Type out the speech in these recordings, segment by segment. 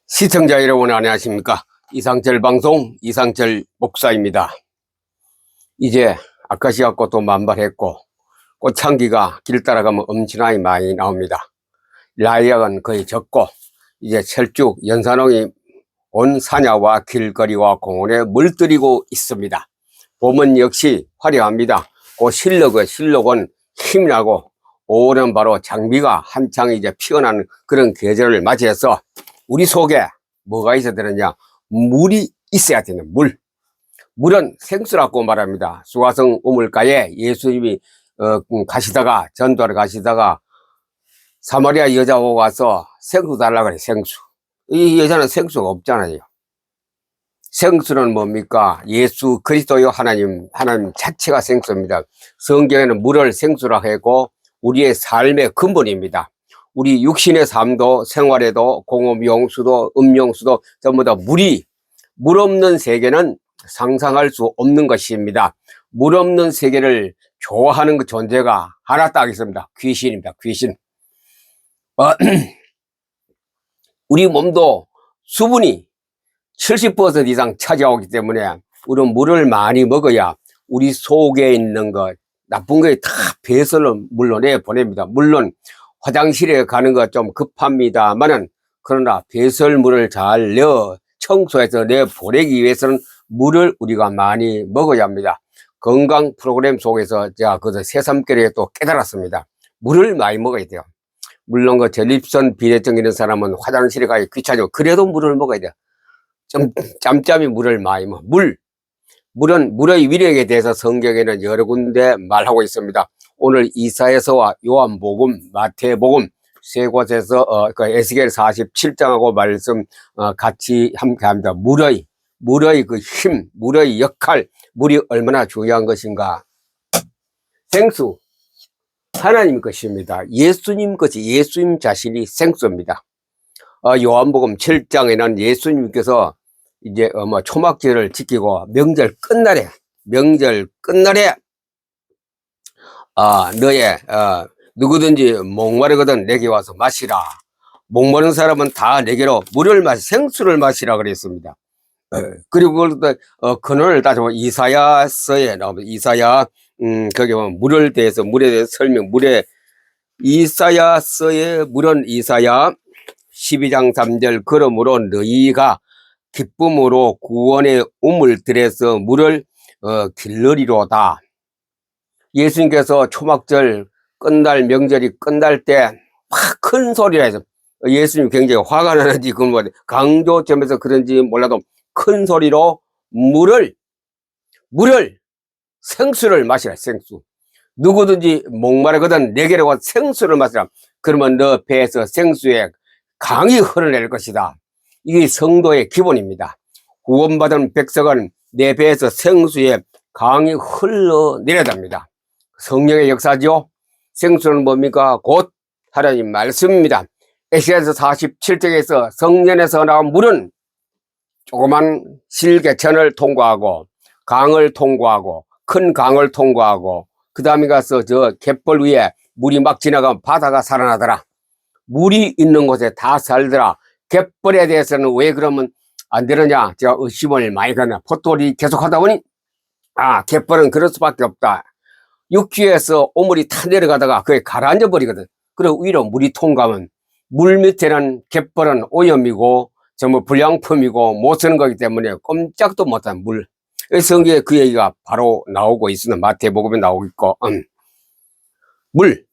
시청자 여러분 안녕하십니까. 이상철 방송 이상철 목사입니다. 이제 아카시아 꽃도 만발했고 꽃향기가 길 따라가면 엄청나게 많이 나옵니다. 라이약은 거의 적고 이제 철쭉 연산홍이 온 산야와 길거리와 공원에 물들이고 있습니다. 봄은 역시 화려합니다. 그 실록은 힘이 나고 5월은 바로 장미가 한창 이제 피어나는 그런 계절을 맞이해서 우리 속에 뭐가 있어야 되느냐? 물이 있어야 되는 물. 물은 생수라고 말합니다. 수화성 우물가에 예수님이 가시다가 전도하러 가시다가 사마리아 여자 오고 와서 생수 달라 그래. 생수. 이 여자는 생수가 없잖아요. 생수는 뭡니까? 예수 그리스도요 하나님 자체가 생수입니다. 성경에는 물을 생수라 하고 우리의 삶의 근본입니다. 우리 육신의 삶도 생활에도 공업용수도 음용수도 전부 다 물 없는 세계는 상상할 수 없는 것입니다. 물 없는 세계를 좋아하는 그 존재가 하나 딱 있습니다. 귀신입니다. 귀신. 우리 몸도 수분이 70% 이상 차지하기 때문에 우리는 물을 많이 먹어야 우리 속에 있는 것 나쁜 거에 다 배설로 물로 내보냅니다. 물론 화장실에 가는 거 좀 급합니다만은 그러나 배설물을 잘 청소해서 내보내기 위해서는 물을 우리가 많이 먹어야 합니다. 건강 프로그램 속에서 제가 그 새삼결에 또 깨달았습니다. 물을 많이 먹어야 돼요. 물론 그 전립선 비대증 있는 사람은 화장실에 가기 귀찮죠. 그래도 물을 먹어야 돼요. 좀 짬짬이 물을 많이 먹어. 물은 물의 위력에 대해서 성경에는 여러 군데 말하고 있습니다. 오늘 이사야서와 요한복음, 마태복음 세 곳에서 그 에스겔 47장하고 말씀 같이 함께합니다. 물의 그 힘, 물의 역할, 물이 얼마나 중요한 것인가. 생수 하나님 것입니다. 예수님 것이 예수님 자신이 생수입니다. 요한복음 7장에는 예수님께서 이제 초막절을 지키고 명절 끝날에 너의 누구든지 목마르거든 내게 와서 마시라. 목마른 사람은 다 내게로 생수를 마시라 그랬습니다. 그리고 근원을 따지고 이사야서에 나옵니다. 이사야 거기 보면 물에 대해서 설명. 이사야서의 물은 이사야 12장 3절 그러므로 너희가 기쁨으로 구원의 우물들에서 물을 길르리로다. 예수님께서 초막절 끝날 명절이 끝날 때 막 큰 소리로 해서 예수님 굉장히 화가 나는지 그건 강조점에서 그런지 몰라도 큰 소리로 생수를 마시라. 생수. 누구든지 목마르거든 내게로 와서 생수를 마시라. 그러면 너 배에서 생수의 강이 흘러낼 것이다. 이게 성도의 기본입니다. 구원받은 백성은 내 배에서 생수의 강이 흘러내려야 됩니다. 성령의 역사죠. 생수는 뭡니까? 곧 하나님 말씀입니다. 에스겔서 47장에서 성전에서 나온 물은 조그만 실개천을 통과하고 강을 통과하고 큰 강을 통과하고 그 다음에 가서 저 갯벌 위에 물이 막 지나가면 바다가 살아나더라. 물이 있는 곳에 다 살더라. 갯벌에 대해서는 왜 그러면 안 되느냐? 제가 의심을 많이 가나 포토리 계속 하다 보니 갯벌은 그럴 수밖에 없다. 육지에서 오물이 타 내려가다가 그게 가라앉아 버리거든. 그리고 위로 물이 통과하면 물 밑에는 갯벌은 오염이고 전부 불량품이고 못 쓰는 거기 때문에 꼼짝도 못한 물. 성경에 그 얘기가 바로 나오고 있으나 마태복음에 나오고 있고 물,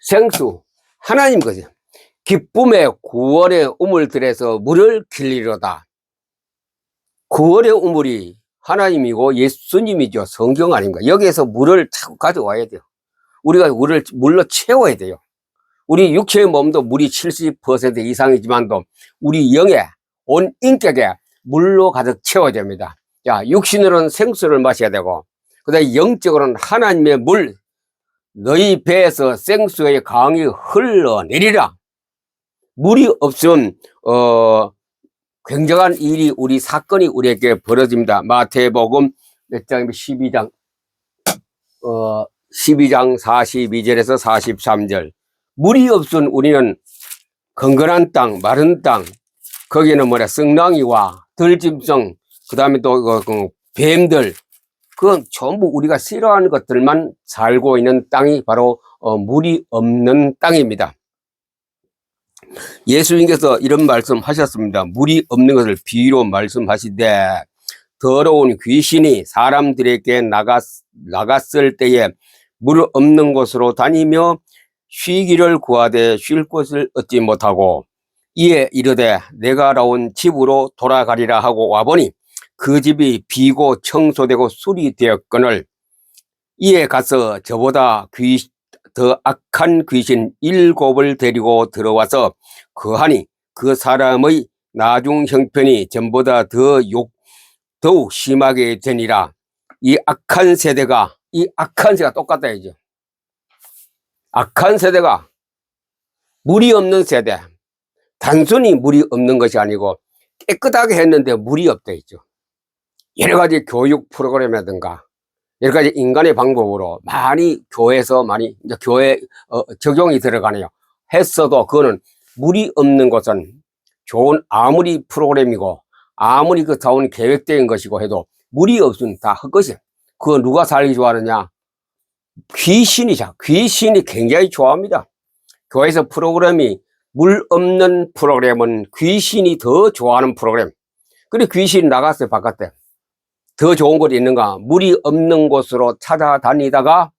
생수, 하나님 것이 기쁨의 구원의 우물들에서 물을 길리로다. 구원의 우물이 하나님이고 예수님이죠. 성경 아닙니까? 여기에서 물을 자꾸 가져와야 돼요. 우리가 물을 물로 채워야 돼요. 우리 육체의 몸도 물이 70% 이상이지만도 우리 영에 온 인격에 물로 가득 채워야 됩니다. 자, 육신으로는 생수를 마셔야 되고 그다음에 영적으로는 하나님의 물, 너희 배에서 생수의 강이 흘러내리라. 물이 없으면 굉장한 일이 사건이 우리에게 벌어집니다. 마태복음 몇 장이면 12장 42절에서 43절. 물이 없으면 우리는 건건한 땅, 마른 땅, 거기는 뭐냐, 성랑이와 들짐승, 그 다음에 또 뱀들, 그건 전부 우리가 싫어하는 것들만 살고 있는 땅이 바로 물이 없는 땅입니다. 예수님께서 이런 말씀 하셨습니다. 물이 없는 것을 비유로 말씀하시되 더러운 귀신이 사람들에게 나갔을 때에 물 없는 곳으로 다니며 쉬기를 구하되 쉴 곳을 얻지 못하고 이에 이르되 내가 나온 집으로 돌아가리라 하고 와보니 그 집이 비고 청소되고 수리되었거늘 이에 가서 저보다 더 악한 귀신 7을 데리고 들어와서 거하니 그 사람의 나중 형편이 전보다 더욱 심하게 되니라. 이 악한 세대가 똑같다 이죠. 악한 세대가 물이 없는 세대, 단순히 물이 없는 것이 아니고 깨끗하게 했는데 물이 없다 있죠. 여러 가지 교육 프로그램이라든가 여러 가지 인간의 방법으로 많이 교회에서 이제 교회 적용이 들어가네요. 했어도 그거는 물이 없는 것은 좋은 아무리 프로그램이고 아무리 그 좋은 계획된 것이고 해도 물이 없으면 다 헛것이야. 그거 누가 살기 좋아하느냐? 귀신이죠. 귀신이 굉장히 좋아합니다. 교회에서 프로그램이 물 없는 프로그램은 귀신이 더 좋아하는 프로그램. 그리고 귀신이 나갔어요, 바깥에. 더 좋은 곳이 있는가? 물이 없는 곳으로 찾아다니다가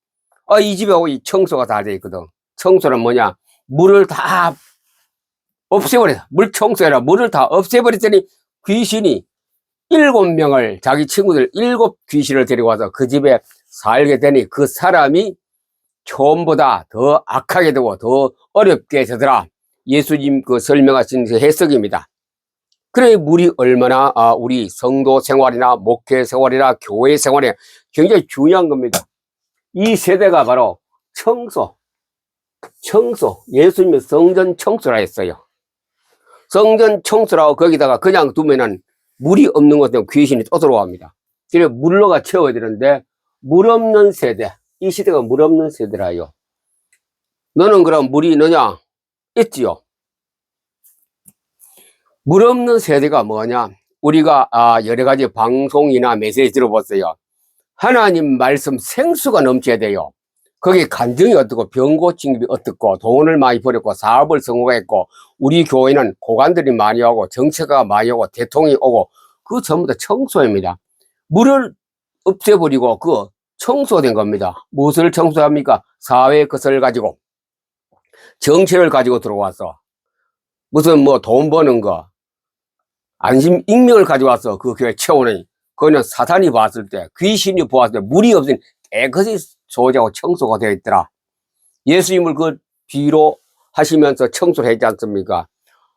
이 집에 오기 청소가 다 돼 있거든. 청소는 뭐냐? 물을 다 없애버려. 물 청소해라. 물을 다 없애버렸더니 귀신이 7명을 자기 친구들 7 귀신을 데리고 와서 그 집에 살게 되니 그 사람이 처음보다 더 악하게 되고 더 어렵게 되더라. 예수님 그 설명하신 그 해석입니다. 그래 물이 얼마나 우리 성도 생활이나 목회 생활이나 교회 생활에 굉장히 중요한 겁니다. 이 세대가 바로 청소. 예수님이 성전 청소라 했어요. 성전 청소라고 거기다가 그냥 두면은 물이 없는 것 때문에 귀신이 또 들어옵니다. 그래서 물로가 채워야 되는데 물 없는 세대, 이 시대가 물 없는 세대라요. 너는 그럼 물이 있느냐? 있지요. 물 없는 세대가 뭐냐? 우리가 여러 가지 방송이나 메시지 들어봤어요. 하나님 말씀 생수가 넘쳐야 돼요. 거기 간증이 어떻고 병 고친 게 어떻고 돈을 많이 벌였고 사업을 성공했고 우리 교회는 고관들이 많이 오고 정책가 많이 오고 대통령이 오고 그거 전부 다 청소입니다. 물을 없애버리고 그 청소된 겁니다. 무엇을 청소합니까? 사회의 것을 가지고 정체를 가지고 들어와서 무슨 뭐 돈 버는 거 안심 익명을 가져와서 그 교회 채우는 그거는 사탄이 봤을 때 귀신이 보았을 때 물이 없으니 깨끗이 소지하고 청소가 되어 있더라. 예수님을 그 비로 하시면서 청소를 했지 않습니까?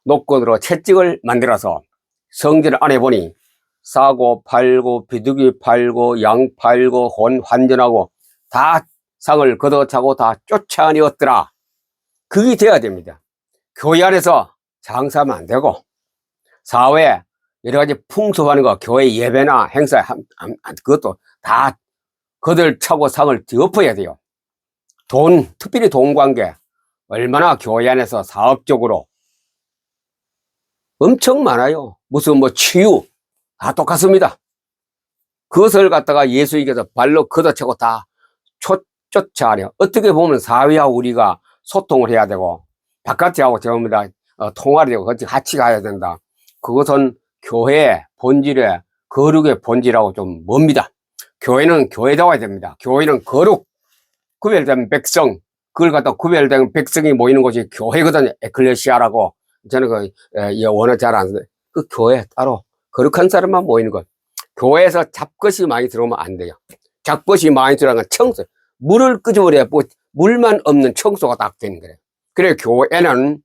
노건으로 채찍을 만들어서 성전 안에 보니 사고 팔고 비둘기 팔고 양 팔고 혼 환전하고 다 상을 걷어차고 다 쫓아내었더라. 그게 돼야 됩니다. 교회 안에서 장사하면 안 되고 사회에 여러 가지 풍습하는 거 교회 예배나 행사 그것도 다 거들차고 상을 엎어야 돼요. 특별히 돈 관계 얼마나 교회 안에서 사업적으로 엄청 많아요. 무슨 뭐 치유 다 똑같습니다. 그것을 갖다가 예수님께서 발로 걷어차고 다 쫓아내요. 어떻게 보면 사회하고 우리가 소통을 해야 되고 바깥하고 전부 다 통화를 되고 같이 가야 된다. 그것은 교회의 본질에 거룩의 본질하고 좀 멉니다. 교회는 교회다워야 됩니다. 교회는 거룩, 구별된 백성, 그걸 갖다 구별된 백성이 모이는 곳이 교회거든요. 에클레시아라고 저는 그 원어 잘 안 쓰는데 그 교회 따로 거룩한 사람만 모이는 것. 교회에서 잡것이 많이 들어오면 안 돼요. 잡것이 많이 들어가면 청소, 물을 끄집어내야 물만 없는 청소가 딱 되는 거예요. 그래 교회는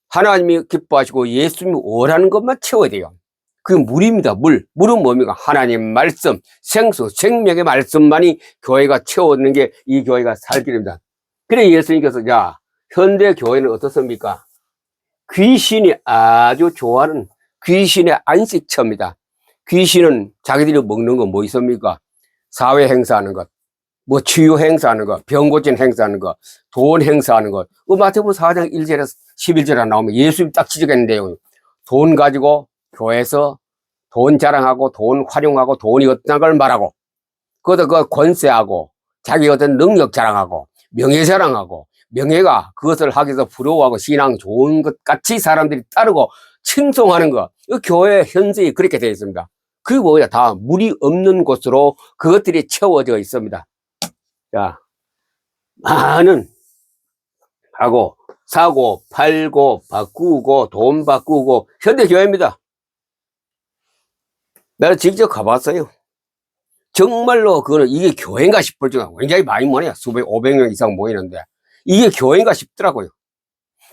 하나님이 기뻐하시고 예수님이 원하는 것만 채워야 돼요. 그게 물입니다. 물은 뭡니까? 하나님 말씀, 생수, 생명의 말씀만이 교회가 채워는 게 이 교회가 살 길입니다. 그래 예수님께서 현대 교회는 어떻습니까? 귀신이 아주 좋아하는 귀신의 안식처입니다. 귀신은 자기들이 먹는 거 뭐 있습니까? 사회 행사하는 것, 뭐 치유 행사하는 거, 병 고친 행사하는 거, 돈 행사하는 거. 마태복음 4장 1절에서 11절에 나오면 예수님 딱 지적했는데요. 돈 가지고 교회에서 돈 자랑하고 돈 활용하고 돈이 어떤 걸 말하고 그것도 그 권세하고 자기 어떤 능력 자랑하고 명예 자랑하고 명예가 그것을 하기 위해서 부러워하고 신앙 좋은 것 같이 사람들이 따르고 칭송하는 거. 이 교회 현세에 그렇게 되어 있습니다. 그게 뭐야? 다 물이 없는 곳으로 그것들이 채워져 있습니다. 자, 많은 하고 사고 팔고 바꾸고 돈 바꾸고 현대교회입니다. 내가 직접 가봤어요. 정말로 그거는 이게 교회인가 싶을 정도로 굉장히 많이 모여요. 수백, 500명 이상 모이는데 이게 교회인가 싶더라고요.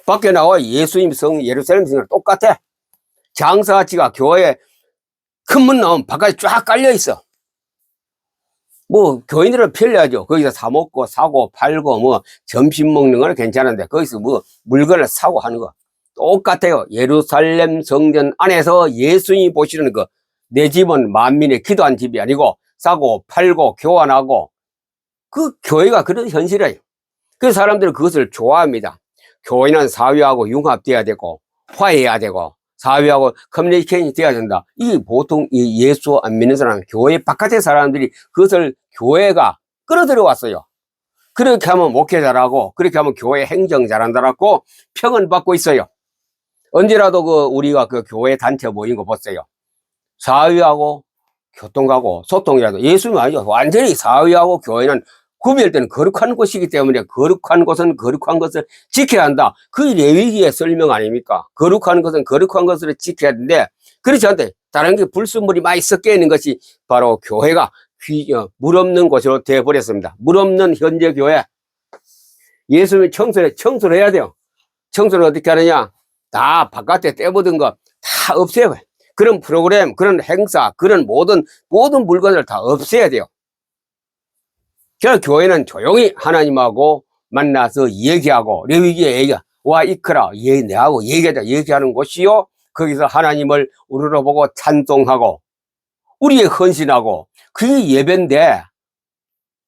밖에 나와 예수님 성, 예루살렘 성이랑 똑같아. 장사치가 교회 큰 문 나오면 바깥에 쫙 깔려 있어. 뭐 교인들은 편리하죠. 거기서 사 먹고 사고 팔고 뭐 점심 먹는 거는 괜찮은데 거기서 뭐 물건을 사고 하는 거 똑같아요. 예루살렘 성전 안에서 예수님이 보시는 거 내 집은 만민의 기도한 집이 아니고 사고 팔고 교환하고 그 교회가 그런 현실이에요. 그 사람들은 그것을 좋아합니다. 교회는 사회하고 융합돼야 되고 화해해야 되고 사회하고 커뮤니케이션이 돼야 된다. 이 보통 이 예수 안 믿는 사람, 교회 바깥의 사람들이 그것을 교회가 끌어들여 왔어요. 그렇게 하면 목회 잘하고 그렇게 하면 교회 행정 잘한다라고 평은 받고 있어요. 언제라도 우리가 그 교회 단체 모인 거 보세요. 사회하고 교통하고 소통이라도 예수님 아니죠. 완전히 사회하고 교회는 구별되는 거룩한 곳이기 때문에 거룩한 곳은 거룩한 것을 지켜야 한다. 그게 레위기의 설명 아닙니까? 거룩한 것은 거룩한 것을 지켜야 하는데 그렇지 않대. 다른 게 불순물이 많이 섞여 있는 것이 바로 교회가 물 없는 곳으로 되어버렸습니다. 물 없는 현재 교회. 예수님이 청소를 해야 돼요. 청소를 어떻게 하느냐? 다 바깥에 떼묻은 거 다 없애요. 그런 프로그램, 그런 행사, 그런 모든 물건을 다 없애야 돼요. 그래서 교회는 조용히 하나님하고 만나서 얘기하고 레위기의 얘기 와 이크라 내하고 얘기하는 곳이요. 거기서 하나님을 우러러보고 찬송하고 우리의 헌신하고 그게 예배인데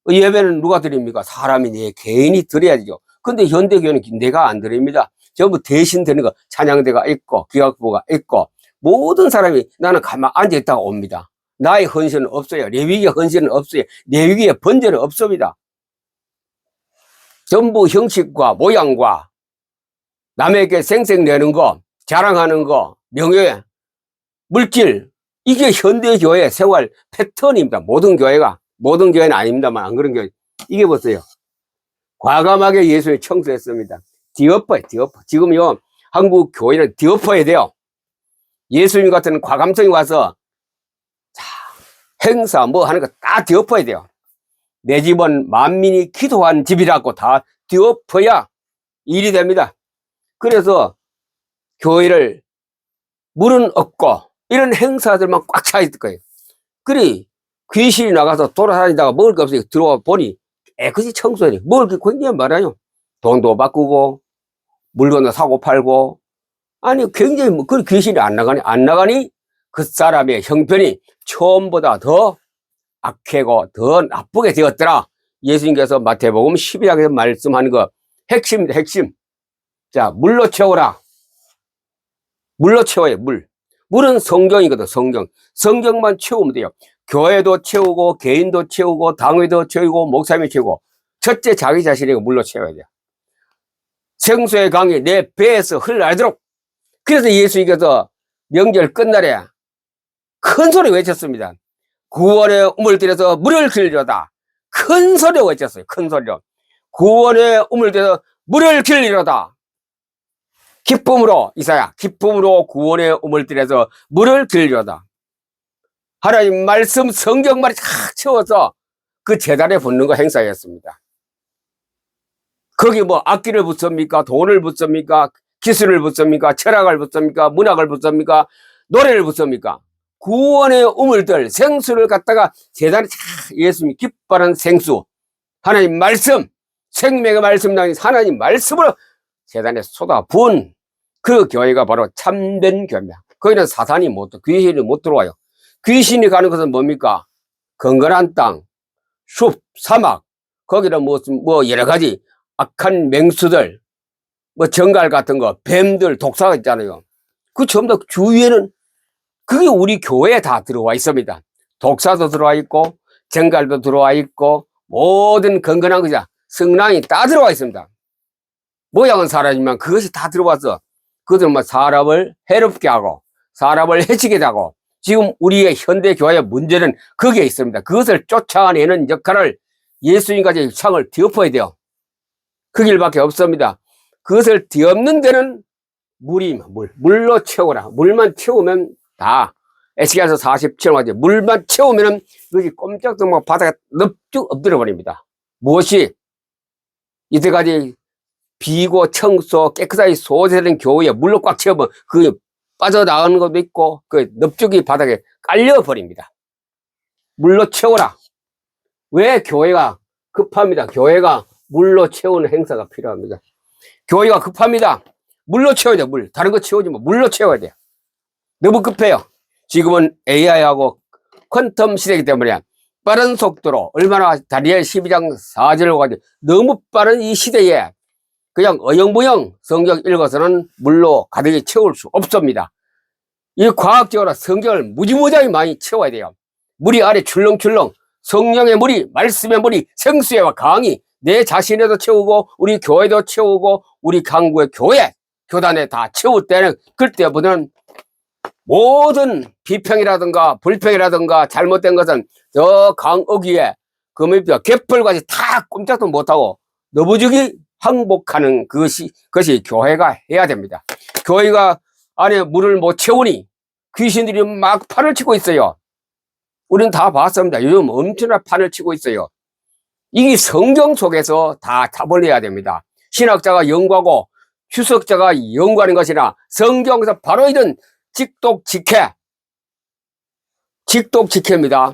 예배는 누가 드립니까? 사람이 개인이 드려야죠. 근데 현대교회는 내가 안 드립니다. 전부 대신 드리는 거 찬양대가 있고 기악부가 있고 모든 사람이 나는 가만 앉아있다가 옵니다. 나의 헌신은 없어요. 레위기의 헌신은 없어요. 레위기의 번제는 없습니다. 전부 형식과 모양과 남에게 생색내는 거, 자랑하는 거, 명예, 물질 이게 현대교회의 생활 패턴입니다. 모든 교회는 아닙니다만 안 그런 교회. 이게 보세요. 과감하게 예수를 청소했습니다. 뒤엎어요. 지금요 한국 교회는 뒤엎어야 돼요. 예수님 같은 과감성이 와서 행사 뭐 하는 거 다 뒤엎어야 돼요. 내 집은 만민이 기도한 집이라고 다 뒤엎어야 일이 됩니다. 그래서 교회를 물은 없고 이런 행사들만 꽉 차 있을 거예요. 그래 귀신이 나가서 돌아다니다가 먹을 게 없으니까 들어와 보니 깨끗이 청소해요. 먹을 게 굉장히 많아요. 돈도 바꾸고 물건도 사고 팔고 아니 굉장히 그 귀신이 안 나가니 그 사람의 형편이 처음보다 더 악하고 더 나쁘게 되었더라. 예수님께서 마태복음 12장에서 말씀하는 거 핵심입니다. 핵심. 자, 물로 채워라. 물로 채워요. 물은 성경이거든. 성경만 채우면 돼요. 교회도 채우고 개인도 채우고 당회도 채우고 목사님이 채우고 첫째 자기 자신에게 물로 채워야 돼요. 생수의 강이 내 배에서 흘러나도록. 그래서 예수님께서 명절 끝날에 큰 소리 외쳤습니다. 구원의 우물 들여서 물을 길리로다. 큰 소리로 외쳤어요. 큰 소리로. 구원의 우물 들여서 물을 길리로다. 기쁨으로 이사야 기쁨으로 구원의 우물 들여서 물을 길리로다. 하나님 말씀 성경말이 쫙 채워서 그 제단에 붙는 거 행사했습니다. 거기 뭐 악기를 붙습니까? 돈을 붙습니까? 기술을 붙습니까? 철학을 붙습니까? 문학을 붙습니까? 노래를 붙습니까? 구원의 우물들 생수를 갖다가 제단에 예수님이 기뻐하는 생수 하나님 말씀 생명의 말씀 나인 하나님 말씀으로 제단에 쏟아 부은 그 교회가 바로 참된 교회입니다. 거기는 사탄이 귀신이 못 들어와요. 귀신이 가는 것은 뭡니까? 건건한 땅, 숲, 사막 거기는 무슨 뭐 여러 가지 악한 맹수들, 뭐 정갈 같은 거, 뱀들, 독사가 있잖아요. 그 전부 다 주위에는 그게 우리 교회에 다 들어와 있습니다. 독사도 들어와 있고 정갈도 들어와 있고 모든 건건한 거자 성랑이 다 들어와 있습니다. 모양은 사라지만 그것이 다 들어와서 그들은 뭐 사람을 해롭게 하고 사람을 해치게 하고 지금 우리의 현대 교회의 문제는 거기에 있습니다. 그것을 쫓아내는 역할을 예수님까지 창을 뒤엎어야 돼요. 그 길밖에 없습니다. 그것을 뒤엎는 데는 물로 채우라. 물만 채우면 다 에스겔서 47장에 물만 채우면은 그것이 꼼짝도 못 바닥에 넙죽 엎드려 버립니다. 무엇이 이때까지 비고 청소 깨끗하게 소재된 교회에 물로 꽉 채우면 그 빠져나가는 것도 있고 그 넙죽이 바닥에 깔려 버립니다. 물로 채워라. 왜 교회가 급합니다. 교회가 물로 채우는 행사가 필요합니다. 교회가 급합니다. 물로 채워야 돼요. 물. 다른 거 채우지 마. 물로 채워야 돼요. 너무 급해요. 지금은 AI하고 퀀텀 시대이기 때문에 빠른 속도로 얼마나 다니엘 12장 4절로 가지 너무 빠른 이 시대에 그냥 어영부영 성경 읽어서는 물로 가득히 채울 수 없습니다. 이 과학적으로 성경을 무지무지하게 많이 채워야 돼요. 물이 아래 출렁출렁 성령의 물이 말씀의 물이 생수와 강이 내 자신에도 채우고 우리 교회도 채우고 우리 강구의 교회 교단에 다 채울 때는 그때부터는 모든 비평이라든가 불평이라든가 잘못된 것은 저 강어귀에 금입뼈 개펄까지 다 꼼짝도 못하고 너부죽이 항복하는 그것이 교회가 해야 됩니다. 교회가 안에 물을 못 채우니 귀신들이 막 판을 치고 있어요. 우리는 다 봤습니다. 요즘 엄청난 판을 치고 있어요. 이게 성경 속에서 다 답을 내야 됩니다. 신학자가 연구하고 추석자가 연구하는 것이나 성경에서 바로 이런 직독직해입니다.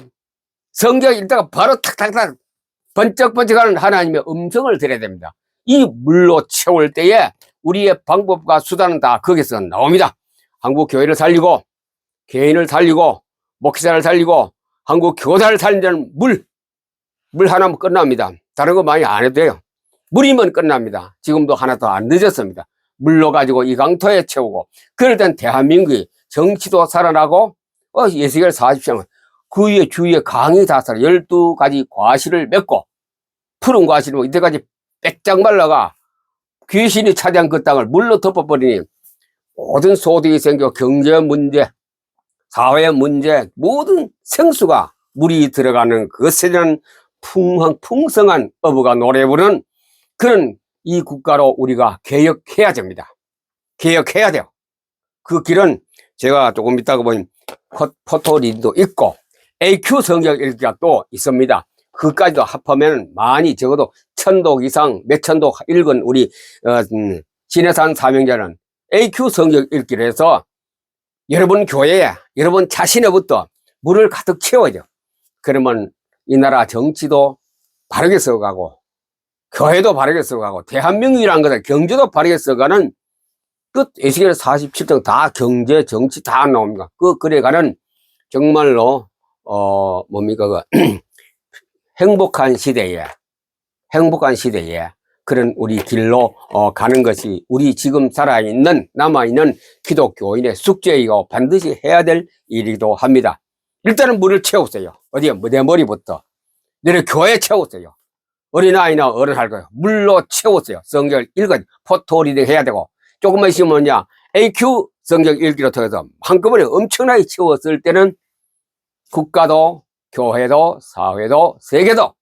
성경 읽다가 바로 탁탁탁 번쩍번쩍하는 하나님의 음성을 들어야 됩니다. 이 물로 채울 때에 우리의 방법과 수단은 다 거기서 나옵니다. 한국 교회를 살리고 개인을 살리고 목회자를 살리고 한국 교사를 살리는 물 하나면 끝납니다. 다른 거 많이 안 해도 돼요. 물이면 끝납니다. 지금도 하나도 안 늦었습니다. 물로 가지고 이 강토에 채우고 그럴 땐 대한민국이 정치도 살아나고 에스겔 40장 그 위에 주위에 강이 다 살아 12가지 과실을 맺고 푸른 과실을 이때까지 빽짝 말라가 귀신이 차지한 그 땅을 물로 덮어버리니 모든 소득이 생겨 경제 문제 사회 문제 모든 생수가 물이 들어가는 그것에는 풍성한 어부가 노래 부르는 그런 이 국가로 우리가 개혁해야 됩니다. 개혁해야 돼요. 그 길은 제가 조금 이따가 보면 포토리도 있고 AQ 성경 읽기가 또 있습니다. 그까지도 합하면 많이 적어도 1000독 이상 몇천 독 읽은 우리 진해산 사명자는 AQ 성경 읽기를 해서 여러분 교회에 여러분 자신에부터 물을 가득 채워야 돼요. 그러면 이 나라 정치도 바르게 써가고 교회도 바르게 써가고 대한민국이라는 것은 경제도 바르게 써가는 끝 에스겔 47장 다 경제 정치 다 나옵니다. 그래가는 정말로 뭡니까 행복한 시대에 그런 우리 길로 가는 것이 우리 지금 살아있는 남아있는 기독교인의 숙제이고 반드시 해야 될 일이기도 합니다. 일단은 물을 채우세요. 어디에 내 머리부터 내려 교회에 채우세요. 어린아이나 어른 할 거예요. 물로 채우세요. 성경을 읽어 포토리딩 해야 되고 조금만 있으면 뭐냐 AQ 성경 읽기로 통해서 한꺼번에 엄청나게 채웠을 때는 국가도 교회도 사회도 세계도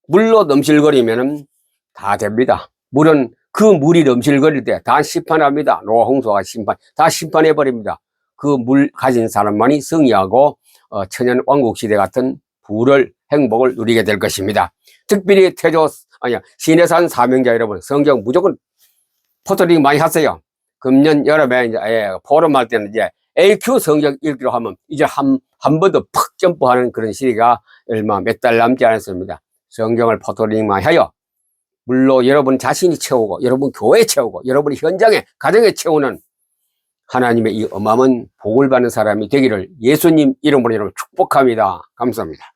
물로 넘실거리면 다 됩니다. 물은 그 물이 넘실거릴 때 다 심판합니다. 노아 홍수가 다 심판해버립니다. 그 물 가진 사람만이 승리하고 천년 왕국 시대 같은 부를 행복을 누리게 될 것입니다. 특별히 신해산 사명자 여러분 성경 무조건 포토링 많이 하세요. 금년 여름에 이제 포럼할 때는 이제 AQ 성경 읽기로 하면 이제 한 번 더 팍 점프하는 그런 시기가 얼마 몇 달 남지 않았습니다. 성경을 포토링 많이 하여 물로 여러분 자신이 채우고 여러분 교회에 채우고 여러분 현장에 가정에 채우는 하나님의 이 어마어마한 복을 받는 사람이 되기를 예수님 이름으로 여러분 축복합니다. 감사합니다.